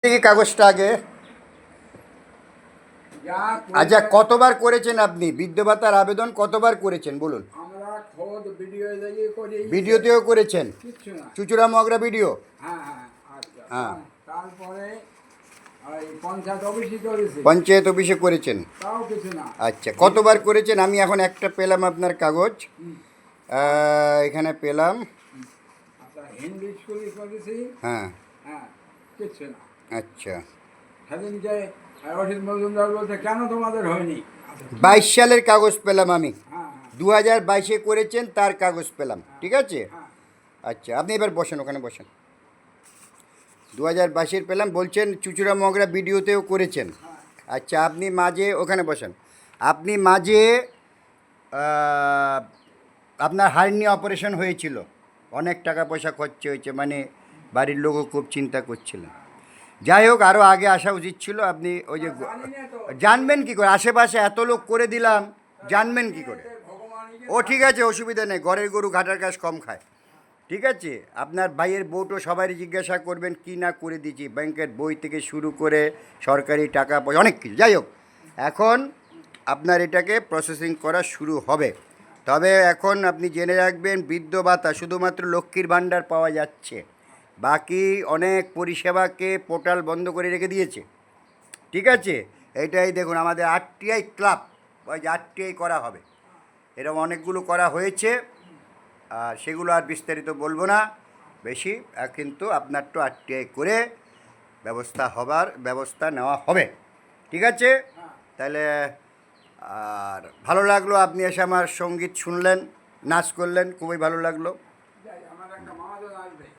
দেখি কাগজটা আগে। আচ্ছা, কতবার করেছেন আপনি বৃদ্ধ ভাতার আবেদন? কতবার করেছেন বলুন? আমরা খোদ ভিডিও দিয়ে করি। ভিডিওতেও করেছেন? কিচ্ছু না। চুচুড়া মগরা ভিডিও? হ্যাঁ হ্যাঁ আচ্ছা। হ্যাঁ। তারপরে ওই পঞ্চায়েত অফিসে করেছি। পঞ্চায়েত অফিসে করেছেন? তাও কিছু না। আচ্ছা, কতবার করেছেন? আমি এখন একটা পেলাম আপনার কাগজ, এখানে পেলাম। আচ্ছা, হিন্দি স্কুলে করেছি। হ্যাঁ। হ্যাঁ, কিচ্ছু না। আচ্ছা, সেদিনকে অসিত মজুমদার বলছে কেন তোমাদের হয়নি? 22 সালের কাগজ পেলাম আমি। হ্যাঁ 2022-এ করেছেন, তার কাগজ পেলাম। ঠিক আছে। হ্যাঁ। আচ্ছা, আপনি এবার বসেন, ওখানে বসেন। 2022-এর পেলাম, বলছেন চুচুড়া মগরা ভিডিওতেও করেছেন। আচ্ছা, আপনি মাঝে ওখানে বসেন। আপনি মাঝে আপনার হার্নিয়া অপারেশন হয়েছিল, অনেক টাকা পয়সা খরচ হয়েছে, মানে বাড়ির লোকও খুব চিন্তা করছিলেন। যাই হোক, আরও আগে আসা উচিত ছিল। আপনি ওই যে জানবেন কী করে, আশেপাশে এত লোক করে দিলাম, জানবেন কী করে? ও ঠিক আছে, অসুবিধা নেই, ঘরের গরু ঘাটার কাজ কম খায়। ঠিক আছে, আপনার ভাইয়ের বউটো সবারই জিজ্ঞাসা করবেন কি না করে দিয়েছি, ব্যাংকের বই থেকে শুরু করে সরকারি টাকা পয়সা অনেক কিছু। যাই হোক, এখন আপনার এটাকে প্রসেসিং করা শুরু হবে। তবে এখন আপনি জেনে রাখবেন, বৃদ্ধ ভাতা শুধুমাত্র লক্ষ্মীর ভাণ্ডার পাওয়া যাচ্ছে, বাকি অনেক পরিষেবাকে পোর্টাল বন্ধ করে রেখে দিয়েছে। ঠিক আছে, এটাই দেখুন আমাদের আরটিআই ক্লাব, ওই যে আরটিআই করা হবে, এরকম অনেকগুলো করা হয়েছে। আর সেগুলো আর বিস্তারিত বলবো না বেশি, কিন্তু আপনার তো আরটিআই করে ব্যবস্থা নেওয়া হবে। ঠিক আছে, তাহলে আর ভালো লাগলো, আপনি এসে আমার সঙ্গীত শুনলেন, নাচ করলেন, খুবই ভালো লাগলো।